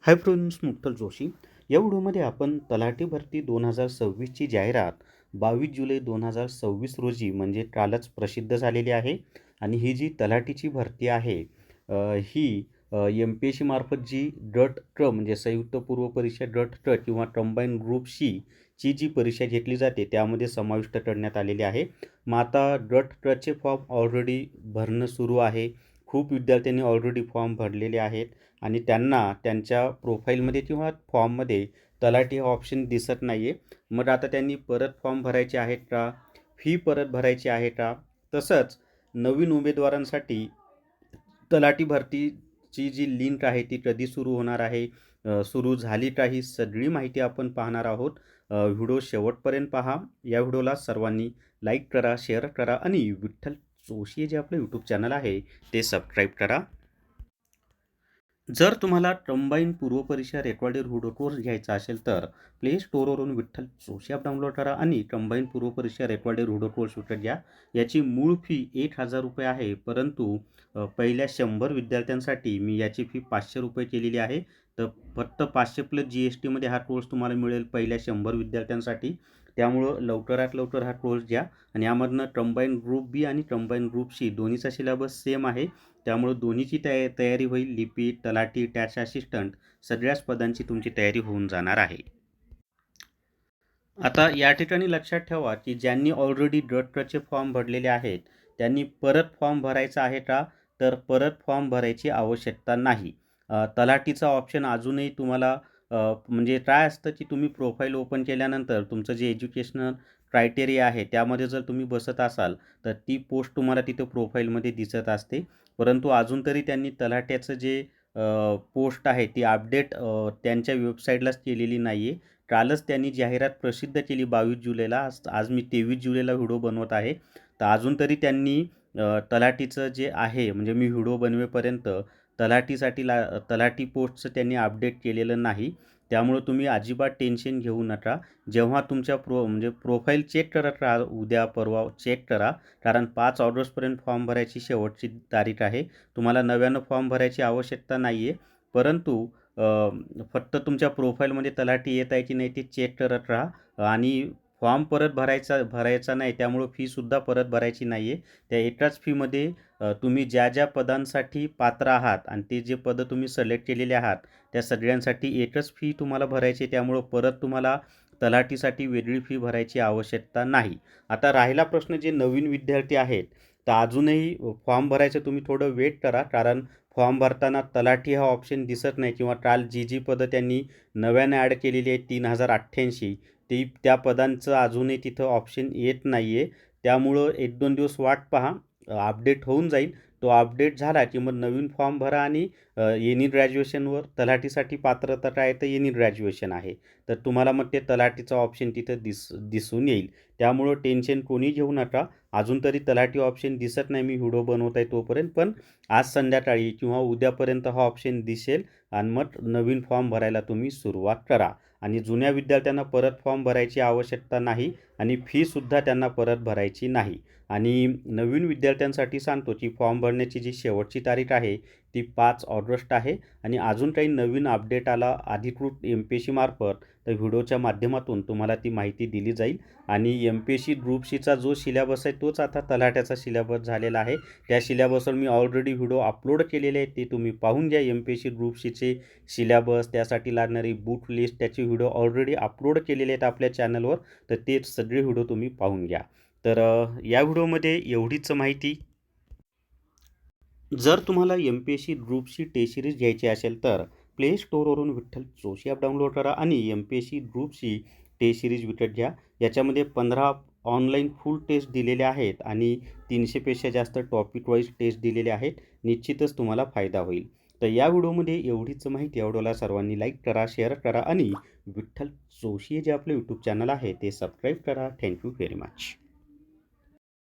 Hi friends, मुक्तल Joshi. या व्हिडिओमध्ये आपण तलाठी भरती 2026ची जाहिरात 22 जुलै 2026 रोजी म्हणजे कालच प्रसिद्ध झालेली आहे. आणि ही जी तलाठीची भरती आहे ही MPSC मार्फत जी डट ट म्हणजे संयुक्त पूर्व परीक्षा डट ट किंवा कंबाईन ग्रुप सी ची जी परीक्षा घेतली जाते त्यामध्ये समाविष्ट करण्यात आलेली आहे. मग आता डट टचे फॉर्म ऑलरेडी भरणं सुरू आहे. खूप विद्यार्थ्यांनी ऑलरेडी फॉर्म भरलेले आहेत आणि त्यांना त्यांच्या प्रोफाईलमध्ये किंवा फॉर्ममध्ये तलाठी हा ऑप्शन दिसत नाही आहे. मग आता त्यांनी परत फॉर्म भरायचे आहेत का, फी परत भरायची आहे का, तसंच नवीन उमेदवारांसाठी तलाठी भरतीची जी लिंक आहे ती कधी सुरू होणार आहे, सुरू झाली का, ही सगळी माहिती आपण पाहणार आहोत. व्हिडिओ शेवटपर्यंत पहा. या व्हिडिओला सर्वांनी लाईक करा, शेअर करा आणि विठ्ठल जोशी जे आपलं यूट्यूब चॅनल आहे ते सबस्क्राईब करा. जर तुम्हाला कंबाईन पूर्व परीक्षा रेकॉर्डेड व्हिडिओ कोर्स घ्यायचा असेल तर प्ले स्टोअरवरून विठ्ठल जोशी ॲप डाउनलोड करा आणि कंबाईन पूर्व परीक्षा रेकॉर्डेड व्हिडिओ कोर्स विकत घ्या. याची मूळ फी 1000 रुपये आहे, परंतु पहिल्या 100 विद्यार्थ्यांसाठी मी याची फी 500 रुपये केलेली आहे. तर फक्त 500 प्लस GSTमध्ये हा कोर्स तुम्हाला मिळेल पहिल्या 100 विद्यार्थ्यांसाठी. त्यामुळं लवकरात लवकर हा कोर्स घ्या. आणि यामधनं कंबाईन ग्रुप बी आणि कंबाईन ग्रुप सी दोन्हीचा सिलेबस सेम आहे. त्यामुळे दोन्हीची तयारी होईल. लिपी, तलाठी, टॅक्स असिस्टंट सगळ्याच पदांची तुमची तयारी होऊन जाणार आहे. आता या ठिकाणी लक्षात ठेवा की ज्यांनी ऑलरेडी डटचे फॉर्म भरलेले आहेत त्यांनी परत फॉर्म भरायचा आहे का, तर परत फॉर्म भरायची आवश्यकता नाही. तलाठीचा ऑप्शन अजूनही तुम्हाला म्हणजे काय असतं की तुम्ही प्रोफाईल ओपन केल्यानंतर तुमचं जे एज्युकेशनल क्रायटेरिया आहे त्यामध्ये जर तुम्ही बसत असाल तर ती पोस्ट तुम्हाला तिथं प्रोफाईलमध्ये दिसत असते. परंतु अजून तरी त्यांनी तलाठ्याचं जे पोस्ट आहे ती अपडेट त्यांच्या वेबसाईटलाच केलेली नाही आहे. कालच त्यांनी जाहिरात प्रसिद्ध केली 22 जुलैला. आज मी 23 जुलैला व्हिडिओ बनवत आहे. तर अजून तरी त्यांनी तलाठीचं जे आहे म्हणजे मी व्हिडिओ बनवेपर्यंत तलाठी पोस्टचं त्यांनी अपडेट केलेलं नाही. त्यामुळं तुम्ही अजिबात टेन्शन घेऊ नका. जेव्हा तुमच्या म्हणजे प्रोफाईल चेक करत राहा, उद्या परवा चेक करा, कारण 5 ऑगस्टपर्यंत फॉर्म भरायची शेवटची तारीख आहे. तुम्हाला नव्यानं फॉर्म भरायची आवश्यकता नाही आहे. परंतु फक्त तुमच्या प्रोफाईलमध्ये तलाठी येत आहे की नाही ते चेक करत राहा. आणि फॉर्म परत भरायचा नाही, त्यामुळं फीसुद्धा परत भरायची नाही आहे. त्या एकाच फीमध्ये तुम्ही ज्या ज्या पदांसाठी पात्र आहात आणि ते जे पदं तुम्ही सिलेक्ट केलेले आहात त्या सगळ्यांसाठी एकच फी तुम्हाला भरायची. त्यामुळं परत तुम्हाला तलाठीसाठी वेगळी फी भरायची आवश्यकता नाही. आता राहिला प्रश्न जे नवीन विद्यार्थी आहेत, तर अजूनही फॉर्म भरायचं तुम्ही थोडं वेट करा, कारण फॉर्म भरताना तलाठी हा ऑप्शन दिसत नाही किंवा काल जी पदं त्यांनी नव्याने ॲड केलेली आहेत 3088 त्या पदांचं अजूनही तिथं ऑप्शन येत नाही आहे. त्यामुळं 1-2 दिवस वाट पहा, अपडेट होऊन जाईल. तो अपडेट झाला की मग नवीन फॉर्म भरा आणि एनी ग्रॅज्युएशनवर तलाठीसाठी पात्रता काय तर एनी ग्रॅज्युएशन आहे तर तुम्हाला मग ते तलाठीचा ऑप्शन तिथं दिसून येईल. त्यामुळं टेन्शन कोणी घेऊ नका. अजून तरी तलाठी ऑप्शन दिसत नाही मी व्हिडिओ बनवत आहे तोपर्यंत, पण आज संध्याकाळी किंवा उद्यापर्यंत हा ऑप्शन दिसेल आणि मग नवीन फॉर्म भरायला तुम्ही सुरुवात करा. आणि जुन्या विद्यार्थ्यांना परत फॉर्म भरायची आवश्यकता नाही आणि फीसुद्धा त्यांना परत भरायची नाही. आणि नवीन विद्यार्थ्यांसाठी सांगतो की फॉर्म भरण्याची जी शेवटची तारीख आहे ती 5 ऑगस्ट आहे. आणि अजून काही नवीन अपडेट आला अधिकृत MPSC मार्फत तर व्हिडिओच्या माध्यमातून तुम्हाला ती माहिती दिली जाईल. आणि MPSC ग्रुप सीचा जो सिलेबस आहे तोच आता तलाठ्याचा सिलेबस झालेला आहे. त्या सिलेबसवर मी ऑलरेडी व्हिडिओ अपलोड केलेले आहेत, ते तुम्ही पाहून घ्या. MPSC ग्रुप सीचे सिलेबस, त्यासाठी लागणारी बुक लिस्ट, त्याचे व्हिडिओ ऑलरेडी अपलोड केलेले आहेत आपल्या चॅनलवर. तर ते सगळे व्हिडिओ तुम्ही पाहून घ्या. तर या व्हिडिओमध्ये एवढीच माहिती. जर तुम्हाला MPSC group C test series घ्यायची असेल तर प्ले स्टोअरवरून विठ्ठल जोशी ॲप डाउनलोड करा आणि MPSC group C test series विकत घ्या. याच्यामध्ये 15 ऑनलाईन फुल टेस्ट दिलेले आहेत आणि 300पेक्षा जास्त टॉपिक वाईज टेस्ट दिलेले आहेत. निश्चितच तुम्हाला फायदा होईल. तर या व्हिडिओमध्ये एवढीच माहिती. या व्हिडिओला सर्वांनी लाईक करा, शेअर करा आणि विठ्ठल जोशी जे आपलं यूट्यूब चॅनल आहे ते सबस्क्राईब करा. Thank you very much.